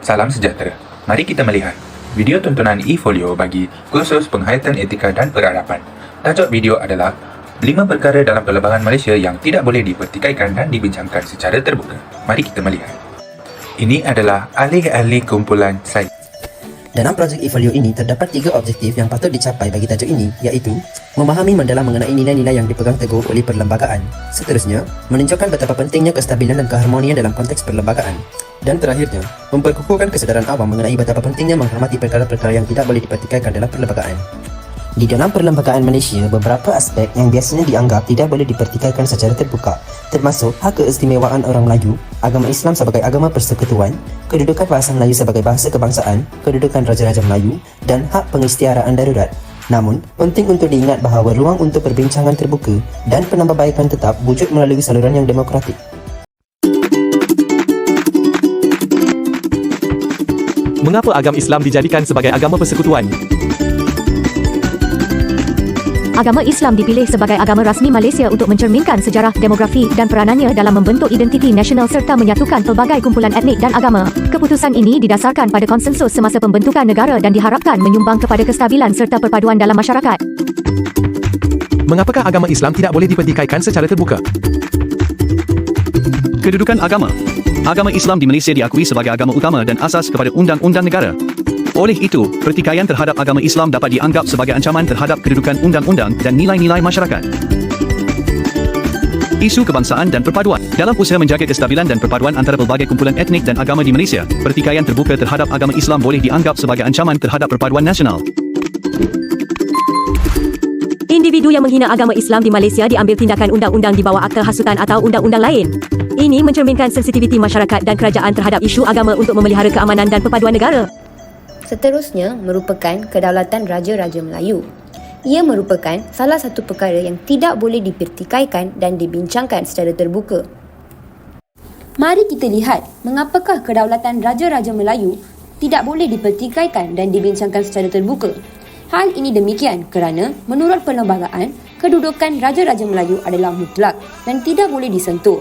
Salam sejahtera. Mari kita melihat video tontonan e-folio bagi kursus penghayatan etika dan peradaban. Tajuk video adalah 5 perkara dalam perlembagaan Malaysia yang tidak boleh dipertikaikan dan dibincangkan secara terbuka. Mari kita melihat. Ini adalah alih-alih kumpulan saya. Dalam projek e-folio ini terdapat 3 objektif yang patut dicapai bagi tajuk ini, iaitu memahami mendalam mengenai nilai-nilai yang dipegang teguh oleh perlembagaan. Seterusnya, menunjukkan betapa pentingnya kestabilan dan keharmonian dalam konteks perlembagaan. Dan terakhirnya, memperkukuhkan kesedaran awam mengenai betapa pentingnya menghormati perkara-perkara yang tidak boleh dipertikaikan dalam perlembagaan. Di dalam perlembagaan Malaysia, beberapa aspek yang biasanya dianggap tidak boleh dipertikaikan secara terbuka, termasuk hak keistimewaan orang Melayu, agama Islam sebagai agama persekutuan, kedudukan bahasa Melayu sebagai bahasa kebangsaan, kedudukan Raja-Raja Melayu, dan hak pengisytiharaan darurat. Namun, penting untuk diingat bahawa ruang untuk perbincangan terbuka dan penambahbaikan tetap wujud melalui saluran yang demokratik. Mengapa agama Islam dijadikan sebagai agama persekutuan? Agama Islam dipilih sebagai agama rasmi Malaysia untuk mencerminkan sejarah, demografi dan peranannya dalam membentuk identiti nasional serta menyatukan pelbagai kumpulan etnik dan agama. Keputusan ini didasarkan pada konsensus semasa pembentukan negara dan diharapkan menyumbang kepada kestabilan serta perpaduan dalam masyarakat. Mengapakah agama Islam tidak boleh dipertikaikan secara terbuka? Kedudukan agama. Agama Islam di Malaysia diakui sebagai agama utama dan asas kepada undang-undang negara. Oleh itu, pertikaian terhadap agama Islam dapat dianggap sebagai ancaman terhadap kedudukan undang-undang dan nilai-nilai masyarakat. Isu kebangsaan dan perpaduan. Dalam usaha menjaga kestabilan dan perpaduan antara pelbagai kumpulan etnik dan agama di Malaysia, pertikaian terbuka terhadap agama Islam boleh dianggap sebagai ancaman terhadap perpaduan nasional. Individu yang menghina agama Islam di Malaysia diambil tindakan undang-undang di bawah Akta Hasutan atau undang-undang lain. Ini mencerminkan sensitiviti masyarakat dan kerajaan terhadap isu agama untuk memelihara keamanan dan perpaduan negara. Seterusnya merupakan kedaulatan Raja-Raja Melayu. Ia merupakan salah satu perkara yang tidak boleh dipertikaikan dan dibincangkan secara terbuka. Mari kita lihat mengapakah kedaulatan Raja-Raja Melayu tidak boleh dipertikaikan dan dibincangkan secara terbuka. Hal ini demikian kerana menurut perlembagaan, kedudukan Raja-Raja Melayu adalah mutlak dan tidak boleh disentuh.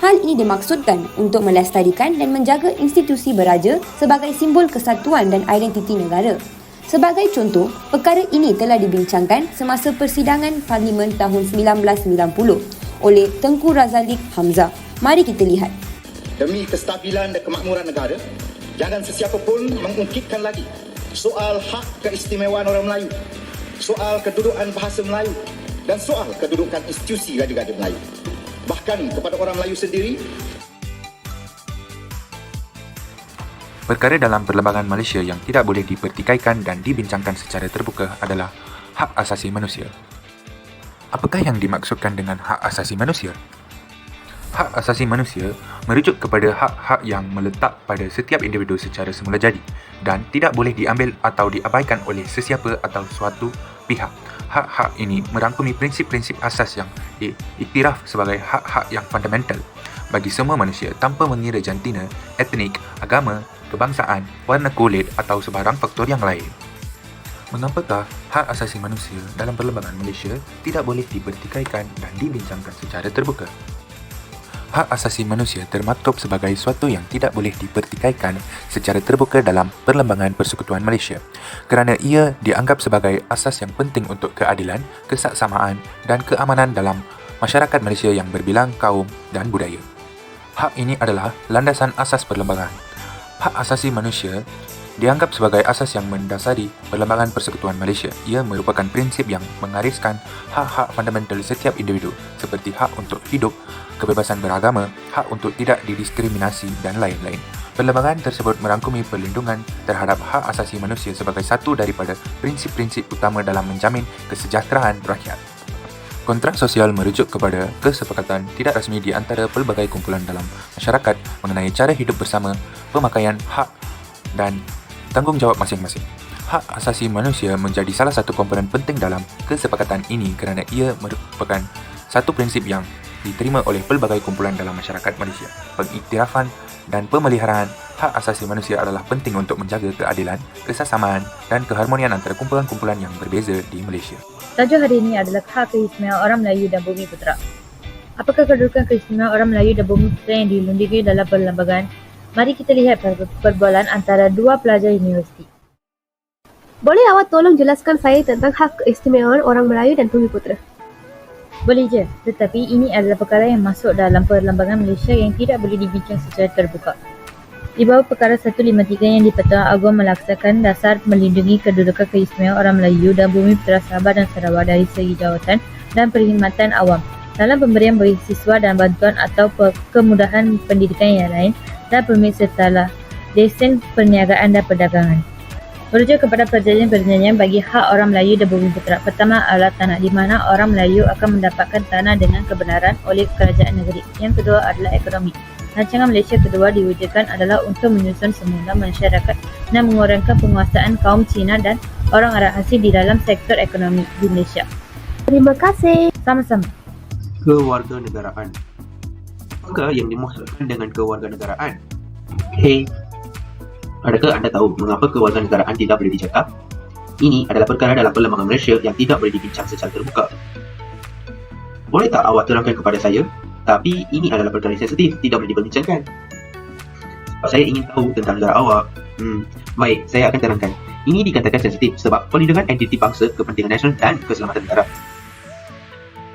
Hal ini dimaksudkan untuk melestarikan dan menjaga institusi beraja sebagai simbol kesatuan dan identiti negara. Sebagai contoh, perkara ini telah dibincangkan semasa persidangan Parlimen tahun 1990 oleh Tengku Razaleek Hamzah. Mari kita lihat. Demi kestabilan dan kemakmuran negara, jangan sesiapa pun mengungkitkan lagi soal hak keistimewaan orang Melayu, soal kedudukan bahasa Melayu dan soal kedudukan institusi Raja-Raja Melayu. Bahkan kepada orang Melayu sendiri. Perkara dalam perlembagaan Malaysia yang tidak boleh dipertikaikan dan dibincangkan secara terbuka adalah hak asasi manusia. Apakah yang dimaksudkan dengan hak asasi manusia? Hak asasi manusia merujuk kepada hak-hak yang meletak pada setiap individu secara semula jadi dan tidak boleh diambil atau diabaikan oleh sesiapa atau suatu pihak. Hak-hak ini merangkumi prinsip-prinsip asas yang diiktiraf sebagai hak-hak yang fundamental bagi semua manusia tanpa mengira jantina, etnik, agama, kebangsaan, warna kulit atau sebarang faktor yang lain. Mengapakah hak asasi manusia dalam perlembagaan Malaysia tidak boleh dipertikaikan dan dibincangkan secara terbuka? Hak asasi manusia termaktub sebagai suatu yang tidak boleh dipertikaikan secara terbuka dalam Perlembagaan Persekutuan Malaysia kerana ia dianggap sebagai asas yang penting untuk keadilan, kesaksamaan dan keamanan dalam masyarakat Malaysia yang berbilang kaum dan budaya. Hak ini adalah landasan asas perlembagaan. Hak asasi manusia dianggap sebagai asas yang mendasari Perlembagaan Persekutuan Malaysia. Ia merupakan prinsip yang mengariskan hak-hak fundamental setiap individu seperti hak untuk hidup, kebebasan beragama, hak untuk tidak didiskriminasi dan lain-lain. Perlembagaan tersebut merangkumi perlindungan terhadap hak asasi manusia sebagai satu daripada prinsip-prinsip utama dalam menjamin kesejahteraan rakyat. Kontrak sosial merujuk kepada kesepakatan tidak rasmi di antara pelbagai kumpulan dalam masyarakat mengenai cara hidup bersama, pemakaian hak dan tanggungjawab masing-masing. Hak asasi manusia menjadi salah satu komponen penting dalam kesepakatan ini kerana ia merupakan satu prinsip yang diterima oleh pelbagai kumpulan dalam masyarakat Malaysia. Pengiktirafan dan pemeliharaan hak asasi manusia adalah penting untuk menjaga keadilan, kesesamaan dan keharmonian antara kumpulan-kumpulan yang berbeza di Malaysia. Tajuk hari ini adalah hak keistimewaan orang Melayu dan Bumi Putera. Apakah kedudukan keistimewaan orang Melayu dan Bumi Putera yang dilindungi dalam perlembagaan Mari kita lihat perbualan antara dua pelajar universiti. Boleh awak tolong jelaskan saya tentang hak keistimewaan orang Melayu dan Bumiputera? Boleh je, tetapi ini adalah perkara yang masuk dalam Perlembagaan Malaysia yang tidak boleh dibincang secara terbuka. Di bawah perkara 153 yang di-Pertuan Agong melaksakan dasar melindungi kedudukan keistimewaan orang Melayu dan Bumiputera Sabah dan Sarawak dari segi jawatan dan perkhidmatan awam dalam pemberian beasiswa dan bantuan atau kemudahan pendidikan yang lain dan permit serta lesen perniagaan dan perdagangan. Merujuk kepada perjanjian-perjanjian bagi hak orang Melayu dan Bumiputera. Pertama adalah tanah, di mana orang Melayu akan mendapatkan tanah dengan kebenaran oleh kerajaan negeri. Yang kedua adalah ekonomi. Rancangan Malaysia kedua diwujudkan adalah untuk menyusun semula masyarakat dan mengurangkan penguasaan kaum Cina dan orang Arab asli di dalam sektor ekonomi di Malaysia. Terima kasih. Sama-sama. Kewarganegaraan. Apakah yang dimaksudkan dengan kewarganegaraan? Hey, adakah anda tahu mengapa kewarganegaraan tidak boleh dicakap? Ini adalah perkara dalam Perlembagaan Malaysia yang tidak boleh dibincang secara terbuka. Boleh tak awak terangkan kepada saya? Tapi ini adalah perkara sensitif, tidak boleh diperbincangkan. Sebab saya ingin tahu tentang negara awak. Baik, saya akan terangkan. Ini dikatakan sensitif sebab perlindungan entiti bangsa, kepentingan nasional dan keselamatan negara.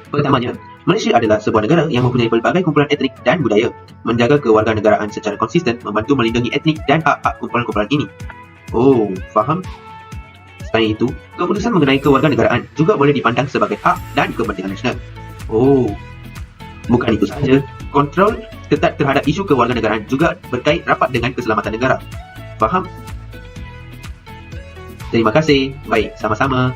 Pertamanya, Malaysia adalah sebuah negara yang mempunyai pelbagai kumpulan etnik dan budaya. Menjaga kewarganegaraan secara konsisten membantu melindungi etnik dan hak-hak kumpulan-kumpulan ini. Oh, faham? Selain itu, keputusan mengenai kewarganegaraan juga boleh dipandang sebagai hak dan kepentingan nasional. Oh, bukan itu sahaja, kontrol ketat terhadap isu kewarganegaraan juga berkait rapat dengan keselamatan negara. Faham? Terima kasih. Baik, sama-sama.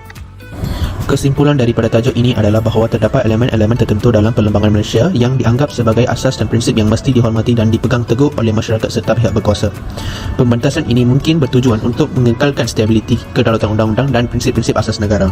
Kesimpulan daripada tajuk ini adalah bahawa terdapat elemen-elemen tertentu dalam Perlembagaan Malaysia yang dianggap sebagai asas dan prinsip yang mesti dihormati dan dipegang teguh oleh masyarakat serta pihak berkuasa. Pembentasan ini mungkin bertujuan untuk mengekalkan stabiliti, kedaulatan undang-undang dan prinsip-prinsip asas negara.